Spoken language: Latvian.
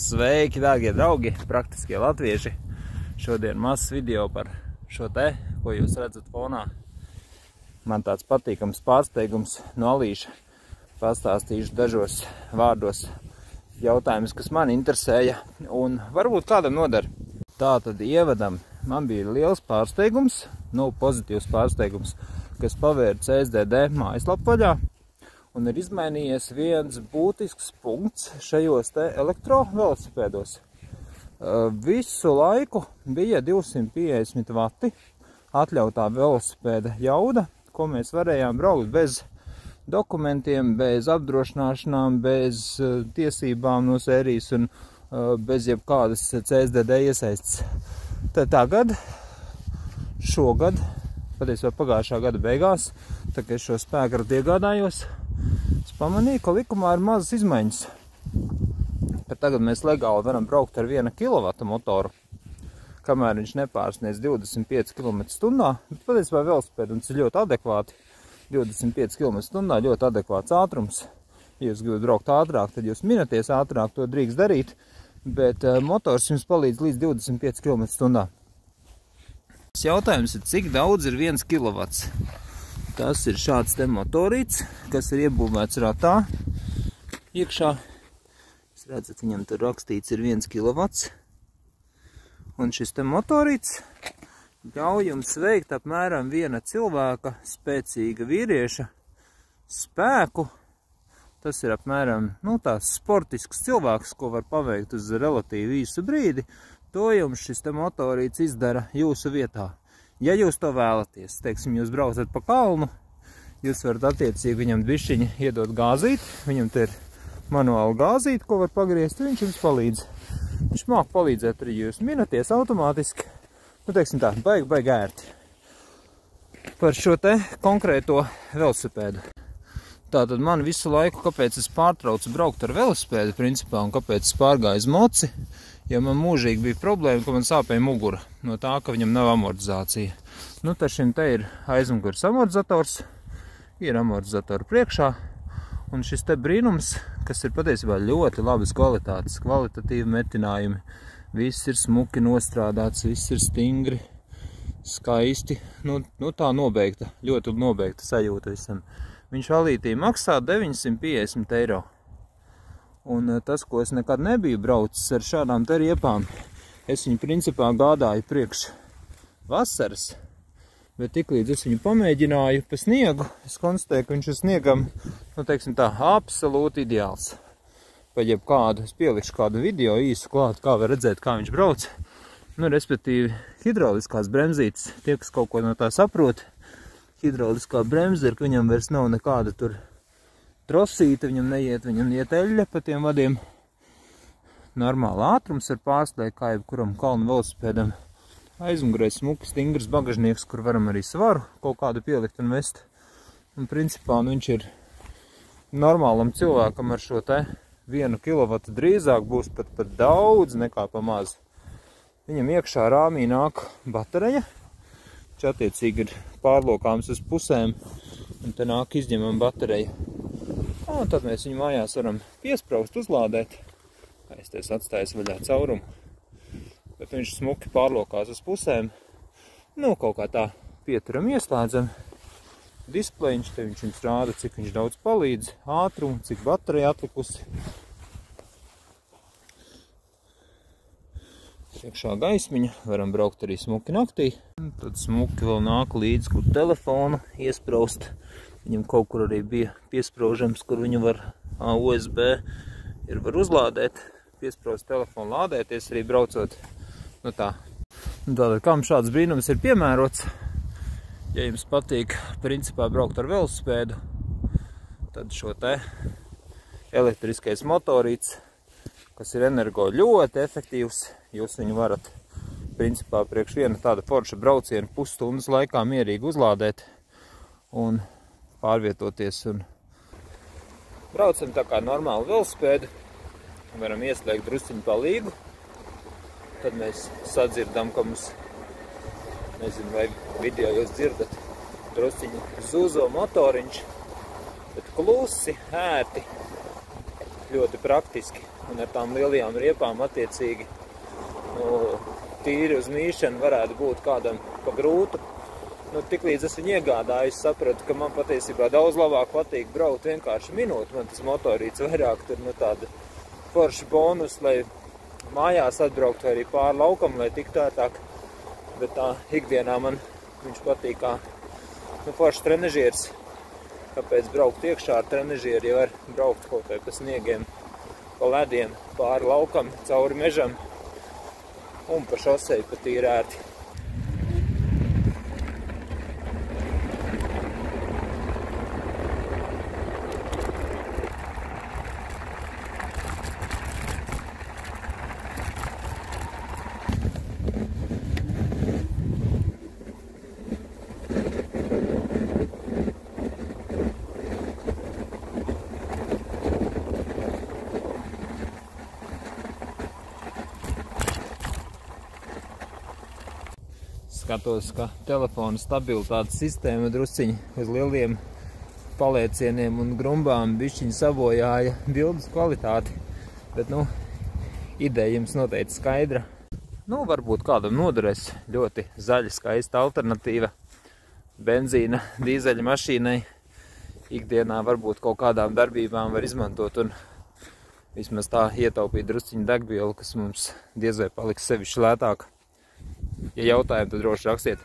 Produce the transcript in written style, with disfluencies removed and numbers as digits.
Sveiki, dārgie draugi, praktiskie latvieši. Šodien mazs video par šo te, ko jūs redzat fonā. Man tāds patīkams pārsteigums no Alīša. Pastāstīšu dažos vārdos jautājumus, kas man interesēja un varbūt kādam nodara. Tātad ievadam man bija liels pārsteigums, pozitīvs pārsteigums, kas pavēra CSDD mājaslapu vaļā. Un ir izmainījies viens būtisks punkts šajos te elektrovelosipēdos. Visu laiku bija 250 vati atļautā velosipēda jauda, ko mēs varējām braukt bez dokumentiem, bez apdrošināšanām, bez tiesībām no sērijas un bez jebkādas CSDD iesaistes. Tad tagad, šogad, patiesībā pagājušā gada beigās, tā kā es šo spēkratu iegādājos, es pamanīju, ka likumā ir mazas izmaiņas. Ka tagad mēs legāli varam braukt ar 1 kW motoru, kamēr viņš nepārsniedz 25 km/h, bet patiesībā velosipēdam tas ir ļoti adekvāti. 25 km/h ļoti adekvāts ātrums. Ja jūs gribat braukt ātrāk, tad jūs minaties ātrāk, to drīkst darīt, bet motors jums palīdz līdz 25 km/h. Jautājums ir, cik daudz ir 1 kW? Tas ir šāds te motorīts, kas ir iebūvēts ratā iekšā. Jūs redzat, viņam tur rakstīts ir 1 kW. Un šis te motorīts ļauj jums veikt apmēram viena cilvēka, spēcīga vīrieša spēku. Tas ir apmēram tās sportisks cilvēks, ko var paveikt uz relatīvi īsu brīdi. To jums šis te motorīts izdara jūsu vietā. Ja jūs to vēlaties, teiksim, jūs braucat pa kalnu, jūs varat attiecīgi viņam bišķiņi iedot gāzīt, viņam te ir manuāli gāzīt, ko var pagriezt, viņš jums palīdz. Viņš māk palīdzēt arī, jūs minaties automātiski, teiksim tā, baigi ērti. Par šo te konkrēto velosipēdu. Tātad man visu laiku, kāpēc es pārtraucu braukt ar velosipēdu principā un kāpēc es pārgāju uz moci, ja man mūžīgi bija problēma, ka man sāpēja mugura no tā, ka viņam nav amortizācija. Tad šim te ir aizmugurs amortizators, ir amortizatori priekšā, un šis te brīnums, kas ir patiesībā ļoti labas kvalitātes, kvalitatīvi metinājumi, viss ir smuki nostrādāts, viss ir stingri, skaisti, tā nobeigta, ļoti nobeigta sajūta visam. Viņš Alītī maksā 950 eiro. Un tas, ko es nekad nebiju braucis ar šādām te riepām, es viņu principā gādāju priekš vasaras, bet tiklīdz es viņu pamēģināju pa sniegu, es konstatēju, ka viņš ir sniegam, teiksim tā, absolūti ideāls. Pa jebkādu, es pielikšu kādu video īsu klāt, kā var redzēt, kā viņš brauc. Respektīvi, hidrauliskās bremzītes, tie, kas kaut ko no tā saprot, hidrauliskā bremze ir, ka viņam vairs nav nekāda tur trosīta, viņam iet eļļa pa tiem vadiem. Normāli ātrums ir pārslēgt, kā jebkuram kalnu velosipēdam. Aizmugurē smuki stingrs bagažnieks, kur varam arī svaru kaut kādu pielikt un vest. Un principā viņš ir normālam cilvēkam ar šo te 1 kW drīzāk būs pat daudz nekā pa maz. Viņam iekšā rāmī nāk batereja, viņš attiecīgi ir pārlokāms uz pusēm, un te nāk izņemama batereja. Un tad mēs viņu mājās varam piespraust, uzlādēt. Es atstāju vaļā caurumu. Bet viņš smuki pārlokās uz pusēm. Kaut kā tā pieturam ieslēdzam. Displejiņš, te viņš jums rāda, cik viņš daudz palīdz, ātrumu, cik baterija atlikusi. Iekšā gaismiņa, varam braukt arī smuki naktī. Tad smuki vēl nāk līdz, kur telefonu iespraust. Viņam kaut kur arī bija piespraužams, kur viņu var USB var uzlādēt, piespraust telefonu, lādēties arī braucot. Tātad, kam šāds brīnums ir piemērots, ja jums patīk principā braukt ar velosipēdu, tad šo te elektriskais motorīts, kas ir energo ļoti efektīvs, jūs viņu varat principā priekš viena tāda forša brauciena pusstundas laikā mierīgi uzlādēt un pārvietoties un braucam tā kā normāli velosipēdu. Varam ieslēgt drusciņu pa līgu. Tad mēs sadzirdam, ka mums, nezinu, vai video jūs dzirdat, drusciņu zūzo motoriņš, bet klusi, ērti, ļoti praktiski. un ar tām lielajām riepām attiecīgi tīri uz mīšanu varētu būt kādam pa grūtu. Tiklīdz es viņu iegādāju, es sapratu, ka man patiesībā daudz labāk patīk braukt vienkārši minūti. Man tas motorīts vairāk tur tāda forša bonus, lai mājās atbraukt vai arī pāri laukam, lai tiktu ērtāk. Bet tā ikdienā man viņš patīk kā foršs trenežieris. Kāpēc braukt iekšā ar trenežieri, ja var braukt kaut vai pa sniegiem, pa lediem, pāri laukam, cauri mežam un pa šoseju pa tīri ērti. Skatos, ka telefona stabilitātes sistēma drusciņi uz lieliem paliecieniem un grumbām bišķiņi sabojāja bildes kvalitāti. Bet, ideja jums noteikti skaidra. Varbūt kādam noderēs ļoti zaļa, skaista alternatīva benzīna, dīzeļa mašīnai. Ikdienā varbūt kaut kādām darbībām var izmantot un vismaz tā ietaupīt drusciņu degvielu, kas mums diez vai paliks sevišķi lētāk. Ja jautājumi, tad droši rakstiet.